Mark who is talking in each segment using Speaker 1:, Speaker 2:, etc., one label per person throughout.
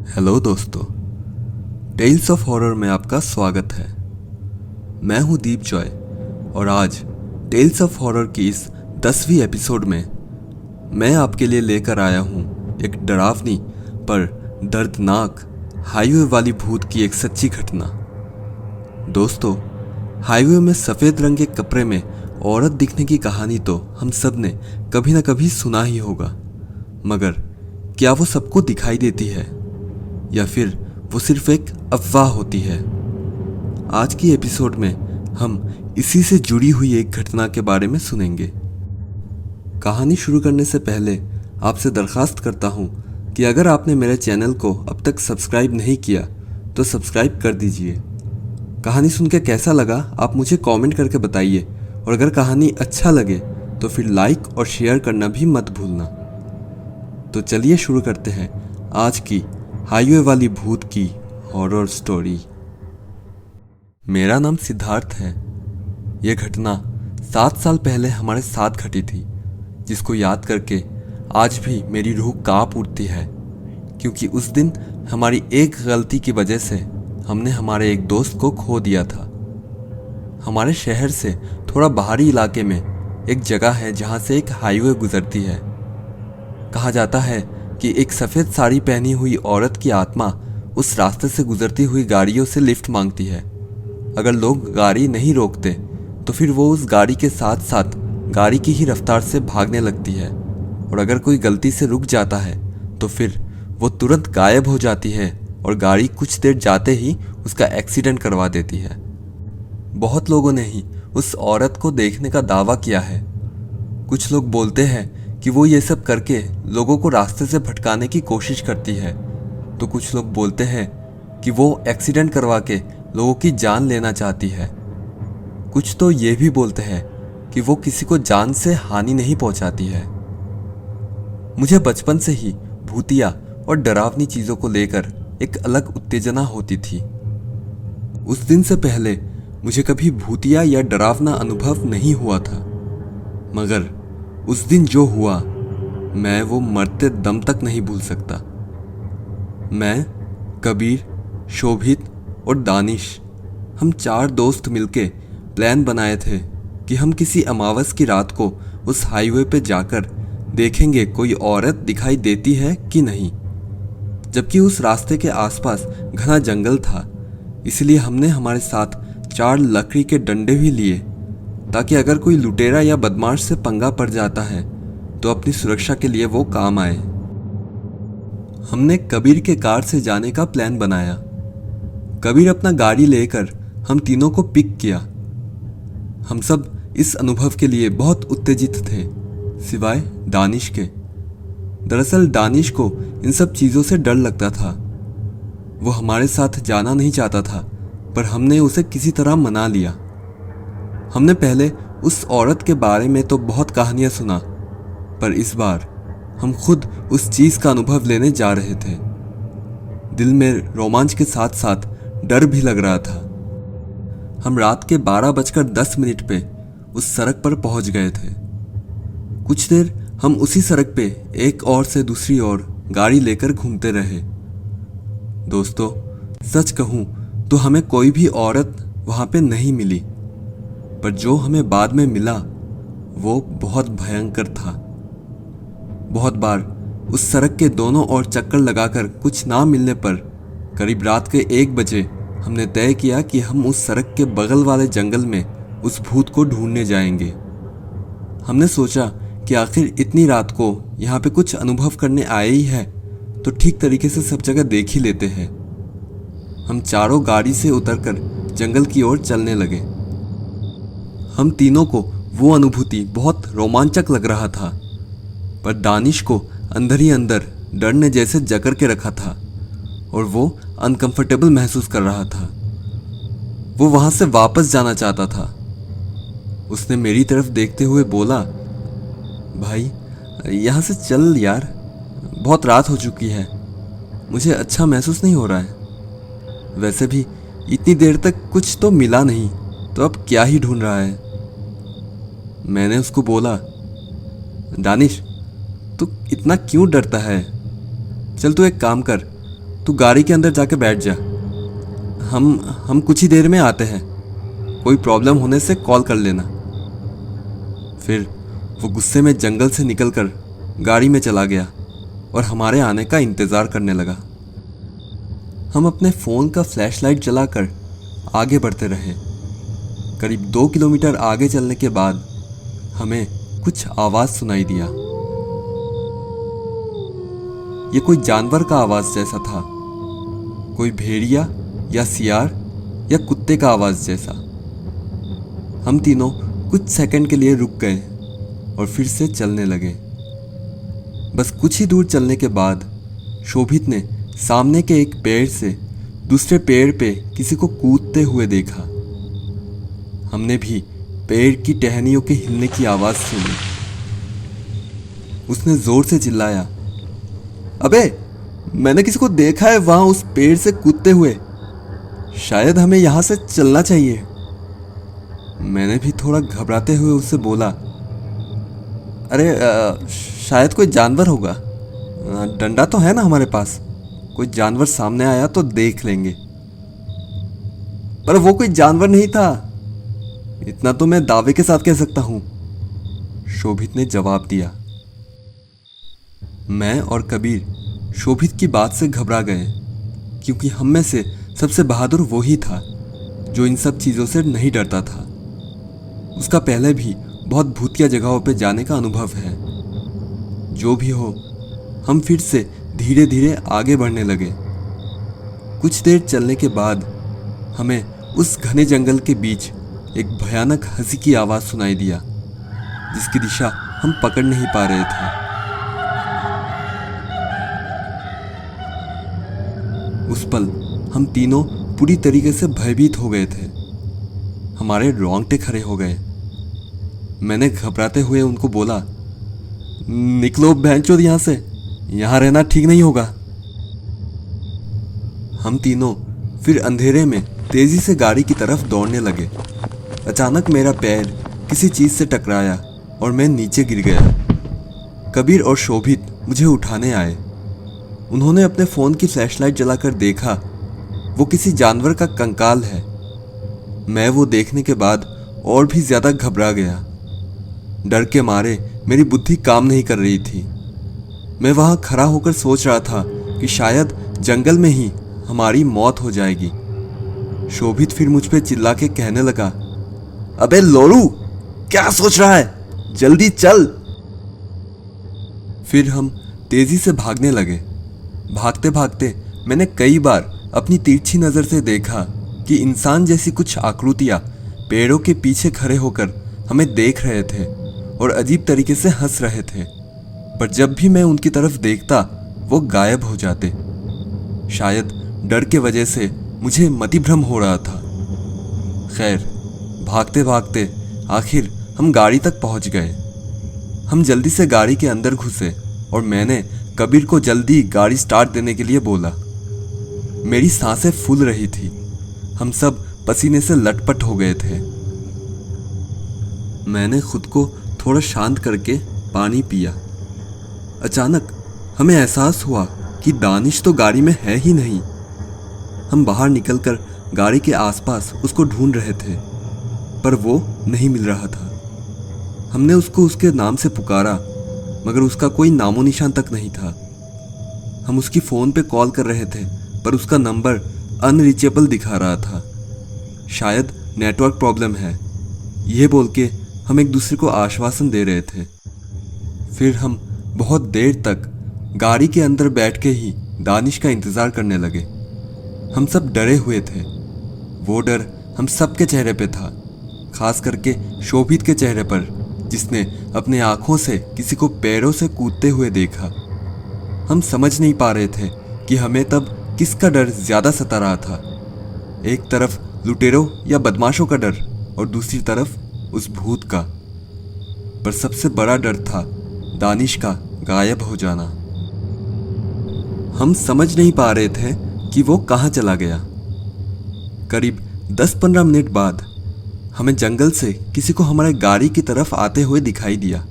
Speaker 1: Hello दोस्तों, tales of horror में आपका स्वागत है। मैं हूं दीप जॉय और आज टेल्स ऑफ हॉरर की इस 10वीं एपिसोड में मैं आपके लिए लेकर आया हूं एक डरावनी पर दर्दनाक हाईवे वाली भूत की एक सच्ची घटना। दोस्तों, हाईवे में सफ़ेद रंग के कपड़े में औरत दिखने की कहानी तो हम सब ने कभी ना कभी सुना ही होगा, मगर क्या वो सबको दिखाई देती है या फिर वो सिर्फ एक अफवाह होती है? आज की एपिसोड में हम इसी से जुड़ी हुई एक घटना के बारे में सुनेंगे। कहानी शुरू करने से पहले आपसे दरखास्त करता हूँ कि अगर आपने मेरे चैनल को अब तक सब्सक्राइब नहीं किया तो सब्सक्राइब कर दीजिए। कहानी सुन के कैसा लगा आप मुझे कमेंट करके बताइए, और अगर कहानी अच्छा लगे तो फिर लाइक और शेयर करना भी मत भूलना। तो चलिए शुरू करते हैं आज की हाईवे वाली भूत की हॉरर स्टोरी। मेरा नाम सिद्धार्थ है। यह घटना 7 साल पहले हमारे साथ घटी थी, जिसको याद करके आज भी मेरी रूह कांप उठती है, क्योंकि उस दिन हमारी एक गलती की वजह से हमने हमारे एक दोस्त को खो दिया था। हमारे शहर से थोड़ा बाहरी इलाके में एक जगह है जहाँ से एक हाईवे गुजरती है। कहा जाता है कि एक सफ़ेद साड़ी पहनी हुई औरत की आत्मा उस रास्ते से गुजरती हुई गाड़ियों से लिफ्ट मांगती है। अगर लोग गाड़ी नहीं रोकते तो फिर वो उस गाड़ी के साथ साथ गाड़ी की ही रफ्तार से भागने लगती है, और अगर कोई गलती से रुक जाता है तो फिर वो तुरंत गायब हो जाती है और गाड़ी कुछ देर जाते ही उसका एक्सीडेंट करवा देती है। बहुत लोगों ने ही उस औरत को देखने का दावा किया है। कुछ लोग बोलते हैं कि वो ये सब करके लोगों को रास्ते से भटकाने की कोशिश करती है, तो कुछ लोग बोलते हैं कि वो एक्सीडेंट करवा के लोगों की जान लेना चाहती है। कुछ तो ये भी बोलते हैं कि वो किसी को जान से हानि नहीं पहुंचाती है। मुझे बचपन से ही भूतिया और डरावनी चीज़ों को लेकर एक अलग उत्तेजना होती थी। उस दिन से पहले मुझे कभी भूतिया या डरावना अनुभव नहीं हुआ था, मगर उस दिन जो हुआ मैं वो मरते दम तक नहीं भूल सकता। मैं, कबीर, शोभित और दानिश, हम 4 दोस्त मिलके प्लान बनाए थे कि हम किसी अमावस की रात को उस हाईवे पे जाकर देखेंगे कोई औरत दिखाई देती है कि नहीं। जबकि उस रास्ते के आसपास घना जंगल था, इसलिए हमने हमारे साथ 4 लकड़ी के डंडे भी लिए, ताकि अगर कोई लुटेरा या बदमाश से पंगा पड़ जाता है तो अपनी सुरक्षा के लिए वो काम आए। हमने कबीर के कार से जाने का प्लान बनाया। कबीर अपना गाड़ी लेकर हम तीनों को पिक किया। हम सब इस अनुभव के लिए बहुत उत्तेजित थे, सिवाय दानिश के। दरअसल दानिश को इन सब चीज़ों से डर लगता था। वो हमारे साथ जाना नहीं चाहता था, पर हमने उसे किसी तरह मना लिया। हमने पहले उस औरत के बारे में तो बहुत कहानियां सुना, पर इस बार हम खुद उस चीज़ का अनुभव लेने जा रहे थे। दिल में रोमांच के साथ साथ डर भी लग रहा था। हम रात के 12:10 पे उस सड़क पर पहुंच गए थे। कुछ देर हम उसी सड़क पे एक ओर से दूसरी ओर गाड़ी लेकर घूमते रहे। दोस्तों, सच कहूं तो हमें कोई भी औरत वहां पे नहीं मिली, पर जो हमें बाद में मिला वो बहुत भयंकर था। बहुत बार उस सड़क के दोनों ओर चक्कर लगाकर कुछ ना मिलने पर करीब रात के 1 बजे हमने तय किया कि हम उस सड़क के बगल वाले जंगल में उस भूत को ढूंढने जाएंगे। हमने सोचा कि आखिर इतनी रात को यहाँ पे कुछ अनुभव करने आए ही है, तो ठीक तरीके से सब जगह देख ही लेते हैं। हम चारों गाड़ी से उतरकर जंगल की ओर चलने लगे। हम तीनों को वो अनुभूति बहुत रोमांचक लग रहा था, पर दानिश को अंदर ही अंदर डर ने जैसे जकड़ के रखा था और वो अनकंफर्टेबल महसूस कर रहा था। वो वहाँ से वापस जाना चाहता था। उसने मेरी तरफ देखते हुए बोला, भाई यहाँ से चल यार, बहुत रात हो चुकी है, मुझे अच्छा महसूस नहीं हो रहा है। वैसे भी इतनी देर तक कुछ तो मिला नहीं, तो अब क्या ही ढूंढ रहा है। मैंने उसको बोला, दानिश तू इतना क्यों डरता है? चल तू एक काम कर, तू गाड़ी के अंदर जाके बैठ जा, हम कुछ ही देर में आते हैं, कोई प्रॉब्लम होने से कॉल कर लेना। फिर वो गुस्से में जंगल से निकलकर गाड़ी में चला गया और हमारे आने का इंतज़ार करने लगा। हम अपने फ़ोन का फ्लैशलाइट जलाकर आगे बढ़ते रहे। करीब 2 किलोमीटर आगे चलने के बाद हमें कुछ आवाज़ सुनाई दिया। ये कोई जानवर का आवाज़ जैसा था, कोई भेड़िया या सियार या कुत्ते का आवाज़ जैसा। हम तीनों कुछ सेकंड के लिए रुक गए और फिर से चलने लगे। बस कुछ ही दूर चलने के बाद शोभित ने सामने के एक पेड़ से दूसरे पेड़ पे किसी को कूदते हुए देखा। हमने भी पेड़ की टहनियों के हिलने की आवाज़ सुनी। उसने ज़ोर से चिल्लाया, अबे मैंने किसी को देखा है वहाँ उस पेड़ से कूदते हुए, शायद हमें यहाँ से चलना चाहिए। मैंने भी थोड़ा घबराते हुए उससे बोला, अरे शायद कोई जानवर होगा, डंडा तो है ना हमारे पास, कोई जानवर सामने आया तो देख लेंगे। पर वो कोई जानवर नहीं था, इतना तो मैं दावे के साथ कह सकता हूं, शोभित ने जवाब दिया। मैं और कबीर शोभित की बात से घबरा गए, क्योंकि हम में से सबसे बहादुर वो ही था जो इन सब चीज़ों से नहीं डरता था। उसका पहले भी बहुत भूतिया जगहों पे जाने का अनुभव है। जो भी हो, हम फिर से धीरे धीरे आगे बढ़ने लगे। कुछ देर चलने के बाद हमें उस घने जंगल के बीच एक भयानक हंसी की आवाज़ सुनाई दिया, जिसकी दिशा हम पकड़ नहीं पा रहे थे। उस पल हम तीनों पूरी तरीके से भयभीत हो गए थे। हमारे रोंगटे खड़े हो गए। मैंने घबराते हुए उनको बोला, निकलो भैंचोद यहाँ से, यहाँ रहना ठीक नहीं होगा। हम तीनों फिर अंधेरे में तेजी से गाड़ी की तरफ दौड़ने लगे। अचानक मेरा पैर किसी चीज से टकराया और मैं नीचे गिर गया। कबीर और शोभित मुझे उठाने आए। उन्होंने अपने फ़ोन की फ्लैशलाइट जलाकर देखा, वो किसी जानवर का कंकाल है। मैं वो देखने के बाद और भी ज़्यादा घबरा गया। डर के मारे मेरी बुद्धि काम नहीं कर रही थी। मैं वहाँ खड़ा होकर सोच रहा था कि शायद जंगल में ही हमारी मौत हो जाएगी। शोभित फिर मुझ पे चिल्ला के कहने लगा, अबे लोरू, क्या सोच रहा है, जल्दी चल। फिर हम तेजी से भागने लगे। भागते भागते मैंने कई बार अपनी तिरछी नज़र से देखा कि इंसान जैसी कुछ आकृतियाँ पेड़ों के पीछे खड़े होकर हमें देख रहे थे और अजीब तरीके से हंस रहे थे, पर जब भी मैं उनकी तरफ देखता वो गायब हो जाते। शायद डर के वजह से मुझे मतिभ्रम हो रहा था। खैर, भागते भागते आखिर हम गाड़ी तक पहुंच गए। हम जल्दी से गाड़ी के अंदर घुसे और मैंने कबीर को जल्दी गाड़ी स्टार्ट देने के लिए बोला। मेरी सांसें फूल रही थी। हम सब पसीने से लटपट हो गए थे। मैंने खुद को थोड़ा शांत करके पानी पिया। अचानक हमें एहसास हुआ कि दानिश तो गाड़ी में है ही नहीं। हम बाहर निकलकर गाड़ी के आसपास उसको ढूंढ रहे थे, पर वो नहीं मिल रहा था। हमने उसको उसके नाम से पुकारा, मगर उसका कोई नामो निशान तक नहीं था। हम उसकी फ़ोन पे कॉल कर रहे थे, पर उसका नंबर अनरीचेबल दिखा रहा था। शायद नेटवर्क प्रॉब्लम है, ये बोल के हम एक दूसरे को आश्वासन दे रहे थे। फिर हम बहुत देर तक गाड़ी के अंदर बैठ के ही दानिश का इंतज़ार करने लगे। हम सब डरे हुए थे। वो डर हम सब के चेहरे पे था, खास करके शोभित के चेहरे पर, जिसने अपने आँखों से किसी को पैरों से कूदते हुए देखा। हम समझ नहीं पा रहे थे कि हमें तब किसका डर ज़्यादा सता रहा था। एक तरफ लुटेरों या बदमाशों का डर और दूसरी तरफ उस भूत का। पर सबसे बड़ा डर था दानिश का गायब हो जाना। हम समझ नहीं पा रहे थे कि वो कहाँ चला गया। करीब 10-15 मिनट बाद हमें जंगल से किसी को हमारे गाड़ी की तरफ आते हुए दिखाई दिया।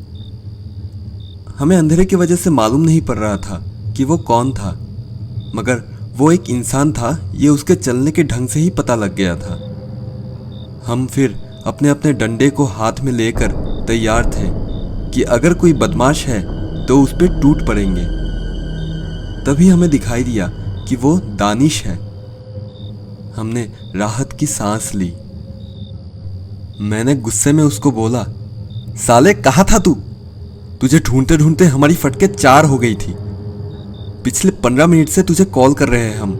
Speaker 1: हमें अंधेरे की वजह से मालूम नहीं पड़ रहा था कि वो कौन था, मगर वो एक इंसान था, ये उसके चलने के ढंग से ही पता लग गया था। हम फिर अपने अपने डंडे को हाथ में लेकर तैयार थे कि अगर कोई बदमाश है तो उस पर टूट पड़ेंगे। तभी हमें दिखाई दिया कि वो दानिश है। हमने राहत की सांस ली। मैंने गुस्से में उसको बोला, साले कहाँ था तू? तुझे ढूंढते ढूंढते हमारी फटके 4 हो गई थी। पिछले 15 मिनट से तुझे कॉल कर रहे हैं हम,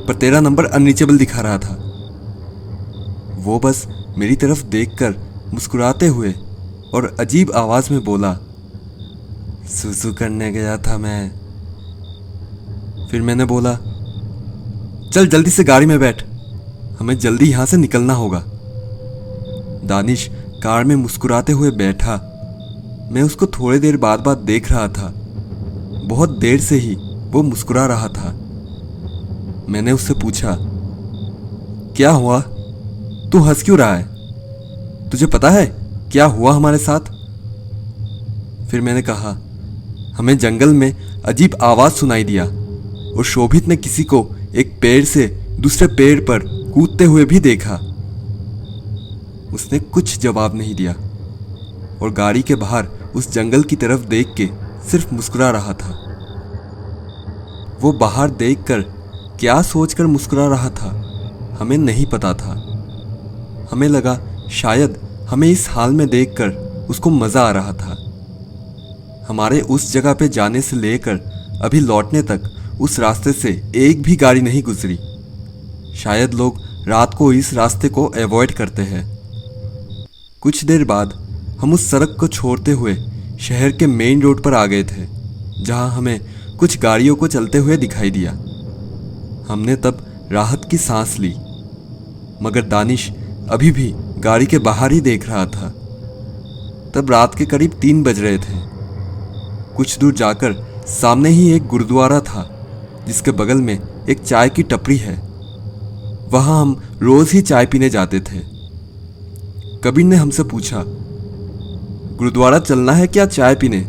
Speaker 1: पर तेरा नंबर अनरीचेबल दिखा रहा था। वो बस मेरी तरफ देखकर मुस्कुराते हुए और अजीब आवाज में बोला, सुसु करने गया था मैं। फिर मैंने बोला, चल जल्दी से गाड़ी में बैठ, हमें जल्दी यहां से निकलना होगा। दानिश कार में मुस्कुराते हुए बैठा। मैं उसको थोड़ी देर बाद देख रहा था। बहुत देर से ही वो मुस्कुरा रहा था। मैंने उससे पूछा, क्या हुआ? तू हंस क्यों रहा है? तुझे पता है क्या हुआ हमारे साथ? फिर मैंने कहा, हमें जंगल में अजीब आवाज सुनाई दिया और शोभित ने किसी को एक पेड़ से दूसरे पेड़ पर कूदते हुए भी देखा। उसने कुछ जवाब नहीं दिया और गाड़ी के बाहर उस जंगल की तरफ देख के सिर्फ मुस्कुरा रहा था। वो बाहर देखकर क्या सोचकर मुस्कुरा रहा था हमें नहीं पता था। हमें लगा शायद हमें इस हाल में देखकर उसको मजा आ रहा था। हमारे उस जगह पे जाने से लेकर अभी लौटने तक उस रास्ते से एक भी गाड़ी नहीं गुजरी। शायद लोग रात को इस रास्ते को अवॉइड करते हैं। कुछ देर बाद हम उस सड़क को छोड़ते हुए शहर के मेन रोड पर आ गए थे, जहां हमें कुछ गाड़ियों को चलते हुए दिखाई दिया। हमने तब राहत की सांस ली, मगर दानिश अभी भी गाड़ी के बाहर ही देख रहा था। तब रात के करीब 3 बज रहे थे। कुछ दूर जाकर सामने ही एक गुरुद्वारा था, जिसके बगल में एक चाय की टपरी है। वहां हम रोज ही चाय पीने जाते थे। कबीर ने हमसे पूछा, गुरुद्वारा चलना है क्या चाय पीने?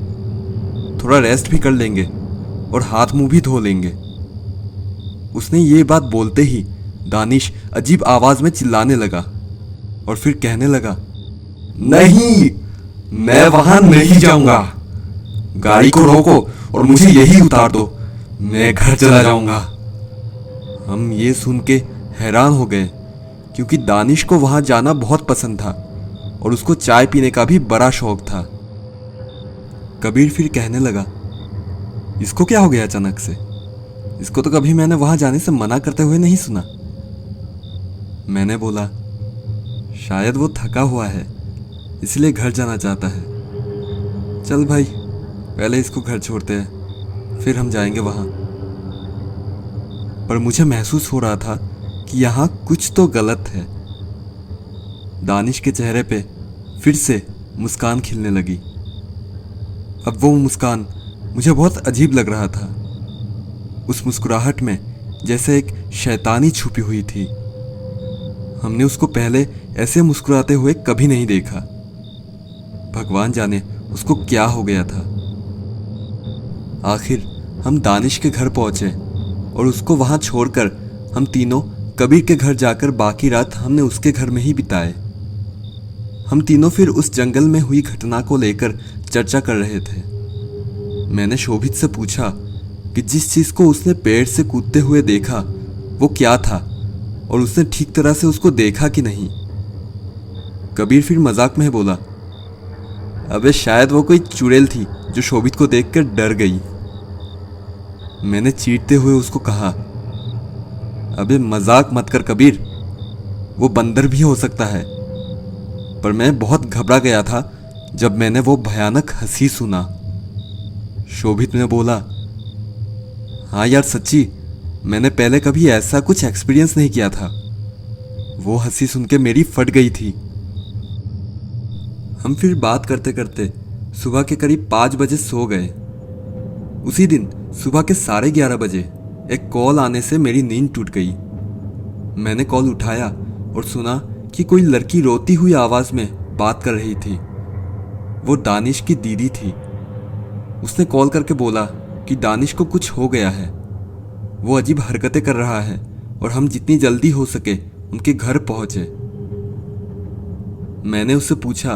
Speaker 1: थोड़ा रेस्ट भी कर लेंगे और हाथ मुंह भी धो लेंगे। उसने ये बात बोलते ही दानिश अजीब आवाज में चिल्लाने लगा और फिर कहने लगा, नहीं, मैं वहां नहीं जाऊंगा। गाड़ी को रोको और मुझे यही उतार दो, मैं घर चला जाऊंगा। हम ये सुन के हैरान हो गए, क्योंकि दानिश को वहां जाना बहुत पसंद था और उसको चाय पीने का भी बड़ा शौक था। कबीर फिर कहने लगा, इसको क्या हो गया अचानक से? इसको तो कभी मैंने वहां जाने से मना करते हुए नहीं सुना। मैंने बोला, शायद वो थका हुआ है, इसलिए घर जाना चाहता है। चल भाई, पहले इसको घर छोड़ते हैं, फिर हम जाएंगे वहां। पर मुझे महसूस हो रहा था कि यहां कुछ तो गलत है। दानिश के चेहरे पे फिर से मुस्कान खिलने लगी। अब वो मुस्कान मुझे बहुत अजीब लग रहा था। उस मुस्कुराहट में जैसे एक शैतानी छुपी हुई थी। हमने उसको पहले ऐसे मुस्कुराते हुए कभी नहीं देखा। भगवान जाने उसको क्या हो गया था। आखिर हम दानिश के घर पहुंचे और उसको वहां छोड़कर हम तीनों कबीर के घर जाकर बाकी रात हमने उसके घर में ही बिताए। हम तीनों फिर उस जंगल में हुई घटना को लेकर चर्चा कर रहे थे। मैंने शोभित से पूछा कि जिस चीज को उसने पेड़ से कूदते हुए देखा वो क्या था और उसने ठीक तरह से उसको देखा कि नहीं। कबीर फिर मजाक में बोला, अबे शायद वो कोई चुड़ैल थी जो शोभित को देखकर डर गई। मैंने चीरते हुए उसको कहा, अबे मजाक मत कर कबीर, वो बंदर भी हो सकता है। पर मैं बहुत घबरा गया था जब मैंने वो भयानक हंसी सुना। शोभित ने बोला, हाँ यार सच्ची, मैंने पहले कभी ऐसा कुछ एक्सपीरियंस नहीं किया था। वो हंसी सुन के मेरी फट गई थी। हम फिर बात करते करते सुबह के करीब 5 बजे सो गए। उसी दिन सुबह के 11:30 बजे एक कॉल आने से मेरी नींद टूट गई। मैंने कॉल उठाया और सुना कि कोई लड़की रोती हुई आवाज में बात कर रही थी। वो दानिश की दीदी थी। उसने कॉल करके बोला कि दानिश को कुछ हो गया है। वो अजीब हरकतें कर रहा है और हम जितनी जल्दी हो सके उनके घर पहुंचे। मैंने उससे पूछा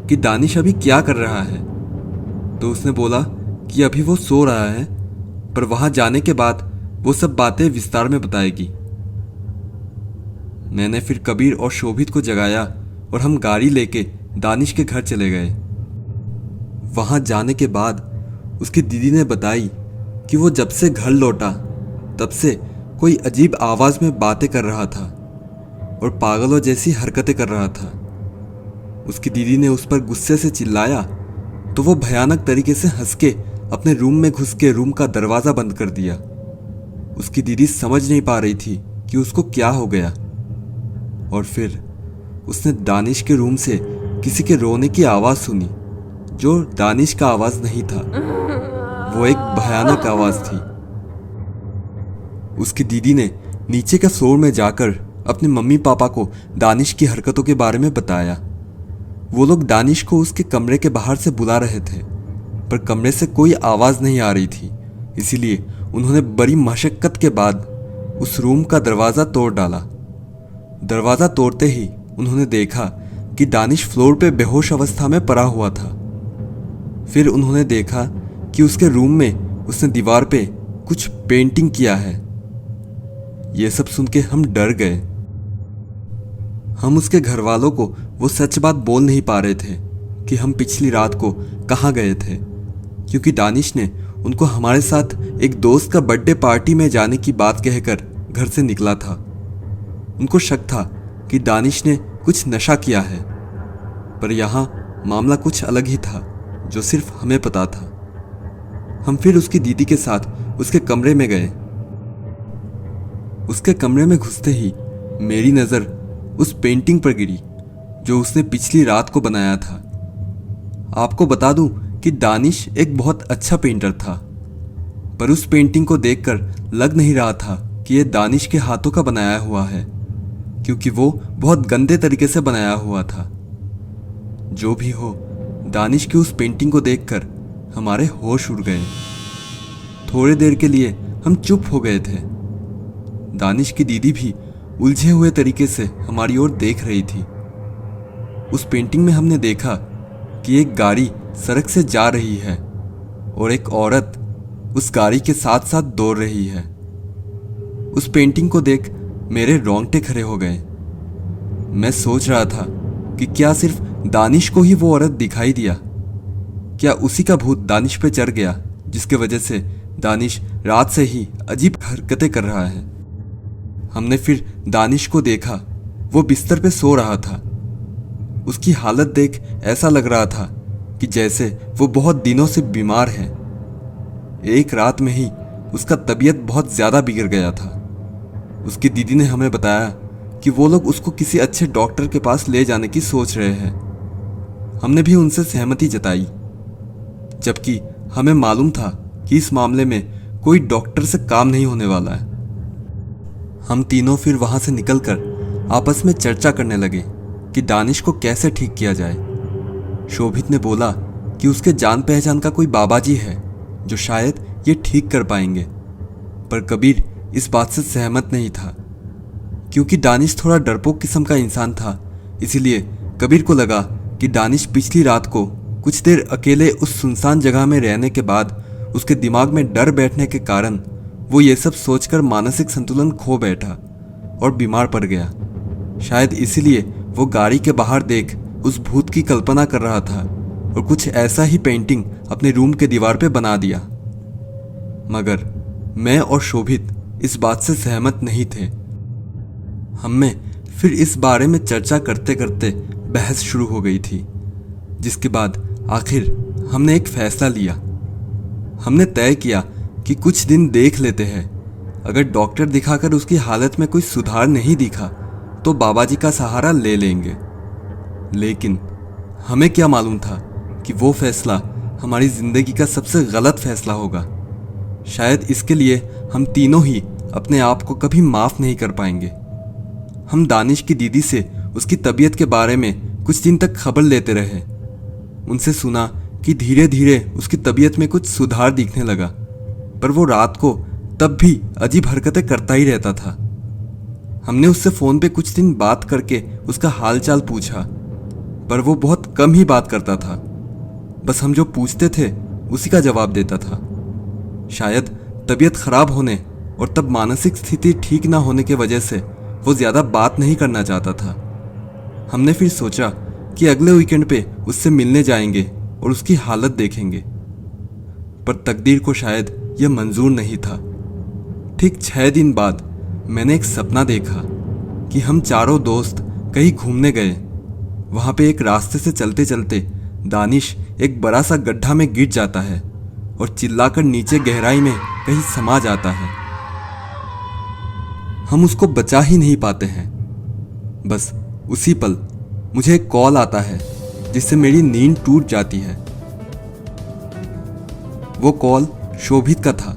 Speaker 1: कि दानिश अभी क्या कर रहा है, तो उसने बोला कि अभी वो सो रहा है, पर वहां जाने के बाद वो सब बातें विस्तार में बताएगी। मैंने फिर कबीर और शोभित को जगाया और हम गाड़ी लेके दानिश के घर चले गए। वहां जाने के बाद उसकी दीदी ने बताई कि वो जब से घर लौटा तब से कोई अजीब आवाज में बातें कर रहा था और पागलों जैसी हरकतें कर रहा था। उसकी दीदी ने उस पर गुस्से से चिल्लाया तो वो भयानक तरीके से हंस के अपने रूम में घुस के रूम का दरवाजा बंद कर दिया। उसकी दीदी समझ नहीं पा रही थी कि उसको क्या हो गया, और फिर उसने दानिश के रूम से किसी के रोने की आवाज सुनी, जो दानिश का आवाज नहीं था, वो एक भयानक आवाज थी। उसकी दीदी ने नीचे के फ्लोर में जाकर अपने मम्मी पापा को दानिश की हरकतों के बारे में बताया। वो लोग दानिश को उसके कमरे के बाहर से बुला रहे थे, पर कमरे से कोई आवाज नहीं आ रही थी, इसीलिए उन्होंने बड़ी मशक्कत के बाद उस रूम का दरवाजा तोड़ डाला। दरवाजा तोड़ते ही उन्होंने देखा कि दानिश फ्लोर पे बेहोश अवस्था में पड़ा हुआ था। फिर उन्होंने देखा कि उसके रूम में उसने दीवार पे कुछ पेंटिंग किया है। ये सब सुन के हम डर गए। हम उसके घर वालों को वो सच बात बोल नहीं पा रहे थे कि हम पिछली रात को कहाँ गए थे, क्योंकि दानिश ने उनको हमारे साथ एक दोस्त का बर्थडे पार्टी में जाने की बात कहकर घर से निकला था। उनको शक था कि दानिश ने कुछ नशा किया है, पर यहाँ मामला कुछ अलग ही था जो सिर्फ हमें पता था। हम फिर उसकी दीदी के साथ उसके कमरे में गए। उसके कमरे में घुसते ही मेरी नज़र उस पेंटिंग पर गिरी जो उसने पिछली रात को बनाया था। आपको बता दूं कि दानिश एक बहुत अच्छा पेंटर था, पर उस पेंटिंग को देखकर लग नहीं रहा था कि यह दानिश के हाथों का बनाया हुआ है, क्योंकि वो बहुत गंदे तरीके से बनाया हुआ था। जो भी हो, दानिश की उस पेंटिंग को देखकर हमारे होश उड़ गए। थोड़ी देर के लिए हम चुप हो गए थे। दानिश की दीदी भी उलझे हुए तरीके से हमारी ओर देख रही थी। उस पेंटिंग में हमने देखा कि एक गाड़ी सड़क से जा रही है और एक औरत उस गाड़ी के साथ साथ दौड़ रही है। उस पेंटिंग को देख मेरे रोंगटे खड़े हो गए। मैं सोच रहा था कि क्या सिर्फ दानिश को ही वो औरत दिखाई दिया? क्या उसी का भूत दानिश पे चढ़ गया, जिसके वजह से दानिश रात से ही अजीब हरकतें कर रहा है? हमने फिर दानिश को देखा। वो बिस्तर पे सो रहा था। उसकी हालत देख ऐसा लग रहा था कि जैसे वो बहुत दिनों से बीमार है। एक रात में ही उसका तबीयत बहुत ज़्यादा बिगड़ गया था। उसकी दीदी ने हमें बताया कि वो लोग उसको किसी अच्छे डॉक्टर के पास ले जाने की सोच रहे हैं। हमने भी उनसे सहमति जताई, जबकि हमें मालूम था कि इस मामले में कोई डॉक्टर से काम नहीं होने वाला है। हम तीनों फिर वहां से निकलकर आपस में चर्चा करने लगे कि दानिश को कैसे ठीक किया जाए। शोभित ने बोला कि उसके जान पहचान का कोई बाबा जी है जो शायद ये ठीक कर पाएंगे, पर कबीर इस बात से सहमत नहीं था। क्योंकि दानिश थोड़ा डरपोक किस्म का इंसान था, इसीलिए कबीर को लगा कि दानिश पिछली रात को कुछ देर अकेले उस सुनसान जगह में रहने के बाद उसके दिमाग में डर बैठने के कारण वो ये सब सोचकर मानसिक संतुलन खो बैठा और बीमार पड़ गया। शायद इसीलिए वो गाड़ी के बाहर देख उस भूत की कल्पना कर रहा था और कुछ ऐसा ही पेंटिंग अपने रूम के दीवार पे बना दिया। मगर मैं और शोभित इस बात से सहमत नहीं थे। हम में फिर इस बारे में चर्चा करते करते बहस शुरू हो गई थी, जिसके बाद आखिर हमने एक फैसला लिया। हमने तय किया कि कुछ दिन देख लेते हैं। अगर डॉक्टर दिखाकर उसकी हालत में कोई सुधार नहीं दिखा तो बाबा जी का सहारा ले लेंगे। लेकिन हमें क्या मालूम था कि वो फैसला हमारी जिंदगी का सबसे गलत फैसला होगा। शायद इसके लिए हम तीनों ही अपने आप को कभी माफ नहीं कर पाएंगे। हम दानिश की दीदी से उसकी तबीयत के बारे में कुछ दिन तक खबर लेते रहे। उनसे सुना कि धीरे धीरे उसकी तबीयत में कुछ सुधार दिखने लगा, पर वो रात को तब भी अजीब हरकतें करता ही रहता था। हमने उससे फ़ोन पे कुछ दिन बात करके उसका हालचाल पूछा, पर वो बहुत कम ही बात करता था। बस हम जो पूछते थे उसी का जवाब देता था। शायद तबीयत खराब होने और तब मानसिक स्थिति ठीक ना होने की वजह से वो ज़्यादा बात नहीं करना चाहता था। हमने फिर सोचा कि अगले वीकेंड पे उससे मिलने जाएंगे और उसकी हालत देखेंगे, पर तकदीर को शायद यह मंजूर नहीं था। ठीक 6 दिन बाद मैंने एक सपना देखा कि हम चारों दोस्त कहीं घूमने गए। वहाँ पे एक रास्ते से चलते चलते दानिश एक बड़ा सा गड्ढा में गिर जाता है और चिल्लाकर नीचे गहराई में कहीं समा जाता है। हम उसको बचा ही नहीं पाते हैं। बस उसी पल मुझे एक कॉल आता है जिससे मेरी नींद टूट जाती है। वो कॉल शोभित का था।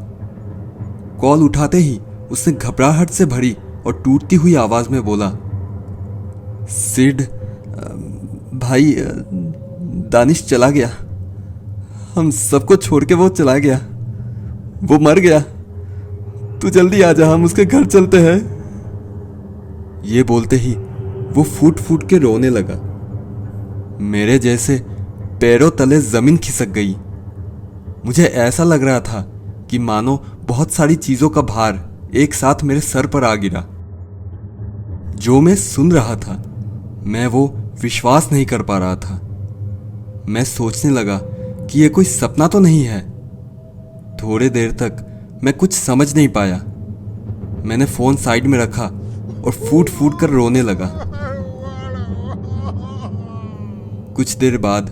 Speaker 1: कॉल उठाते ही उसने घबराहट से भरी और टूटती हुई आवाज में बोला, सिड भाई, दानिश चला गया। हम सबको छोड़ के वो चला गया। वो मर गया। तू जल्दी आ जा, हम उसके घर चलते हैं। ये बोलते ही वो फूट फूट के रोने लगा। मेरे जैसे पैरों तले जमीन खिसक गई। मुझे ऐसा लग रहा था कि मानो बहुत सारी चीजों का भार एक साथ मेरे सर पर आ गिरा। जो मैं सुन रहा था मैं वो विश्वास नहीं कर पा रहा था। मैं सोचने लगा कि ये कोई सपना तो नहीं है। थोड़ी देर तक मैं कुछ समझ नहीं पाया। मैंने फोन साइड में रखा और फूट फूट कर रोने लगा। कुछ देर बाद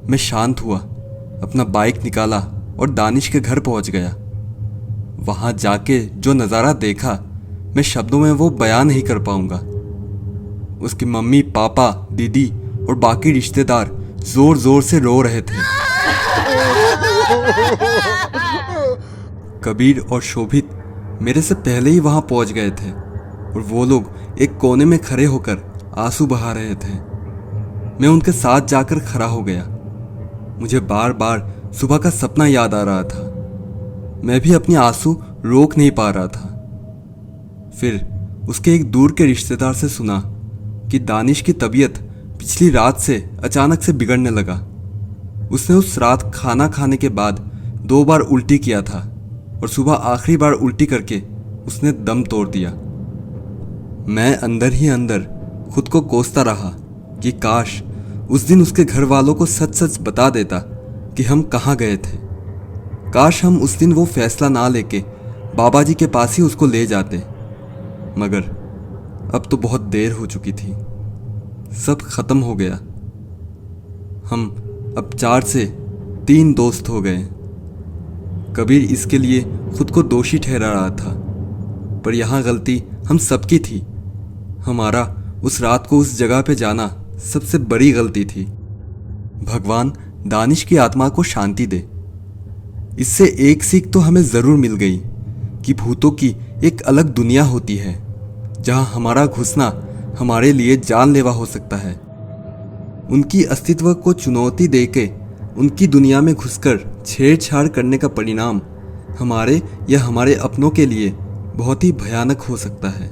Speaker 1: मैं शांत हुआ, अपना बाइक निकाला और दानिश के घर पहुंच गया। वहां जाके जो नज़ारा देखा मैं शब्दों में वो बयान नहीं कर पाऊंगा। उसकी मम्मी, पापा, दीदी और बाकी रिश्तेदार जोर जोर से रो रहे थे। कबीर और शोभित मेरे से पहले ही वहां पहुंच गए थे और वो लोग एक कोने में खड़े होकर आंसू बहा रहे थे। मैं उनके साथ जाकर खड़ा हो गया। मुझे बार बार सुबह का सपना याद आ रहा था। मैं भी अपने आंसू रोक नहीं पा रहा था। फिर उसके एक दूर के रिश्तेदार से सुना कि दानिश की तबीयत पिछली रात से अचानक से बिगड़ने लगा। उसने उस रात खाना खाने के बाद 2 बार उल्टी किया था और सुबह आखिरी बार उल्टी करके उसने दम तोड़ दिया। मैं अंदर ही अंदर खुद को कोसता रहा कि काश उस दिन उसके घर वालों को सच सच बता देता कि हम कहाँ गए थे। काश हम उस दिन वो फैसला ना लेके बाबा जी के पास ही उसको ले जाते। मगर अब तो बहुत देर हो चुकी थी। सब खत्म हो गया। हम अब 4 से 3 दोस्त हो गए। कबीर इसके लिए खुद को दोषी ठहरा रहा था, पर यहाँ गलती हम सबकी थी। हमारा उस रात को उस जगह पे जाना सबसे बड़ी गलती थी। भगवान दानिश की आत्मा को शांति दे। इससे एक सीख तो हमें जरूर मिल गई कि भूतों की एक अलग दुनिया होती है जहां हमारा घुसना हमारे लिए जानलेवा हो सकता है। उनकी अस्तित्व को चुनौती देके उनकी दुनिया में घुसकर छेड़छाड़ करने का परिणाम हमारे या हमारे अपनों के लिए बहुत ही भयानक हो सकता है।